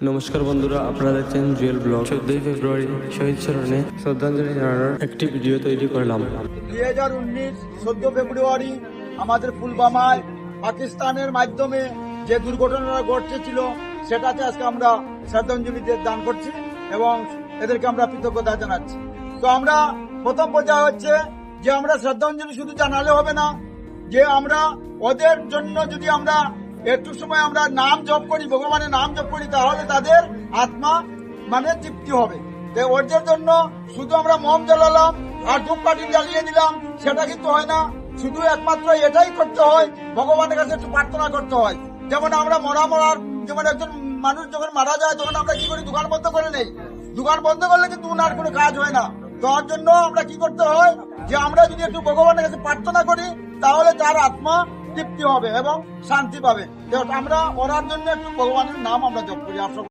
নমস্কার বন্ধুরা, আপনারা দেখছেন জুয়েল ব্লগ। 14 ফেব্রুয়ারি শহীদ স্মরণে শ্রদ্ধাঞ্জলি জানানোর একটি ভিডিও তৈরি করলাম। 2019 14 ফেব্রুয়ারি আমাদের পুলবামায় পাকিস্তানের মাধ্যমে যে দুর্ঘটনাটা ঘটেছিল সেটাতে আজকে আমরা শ্রদ্ধাঞ্জলি দান করছি এবং এদেরকে আমরা কৃতজ্ঞতা জানাচ্ছি। তো আমরা প্রথম পর্যায়ে হচ্ছে যে আমরা শ্রদ্ধাঞ্জলি শুধু জানালে হবে না, যে আমরা ওদের জন্য যদি আমরা একটু সময় আমরা নাম জপ করি, ভগবানের নাম জপ করি, তাহলে তাদের আত্মা মানে তৃপ্তি হবে। তো ওদের জন্য শুধু আমরা মোম জ্বালালাম আর ধূপকাঠি জ্বালিয়ে দিলাম সেটা কিন্তু হয় না। শুধু একমাত্র এটাই করতে হয়, ভগবানের কাছে একটু প্রার্থনা করতে হয়। যেমন আমরা মরার যেমন একজন মানুষ যখন মারা যায় তখন আমরা কি করি, দোকান বন্ধ করে নেই। দোকান বন্ধ করলে কিন্তু ওনার কোনো কাজ হয় না। তার জন্য আমরা কি করতে হয়, যে আমরা যদি একটু ভগবানের কাছে প্রার্থনা করি তাহলে তার আত্মা তৃপ্তি হবে এবং শান্তি পাবে। আমরা ওনার জন্য একটু ভগবানের নাম আমরা জপ করি।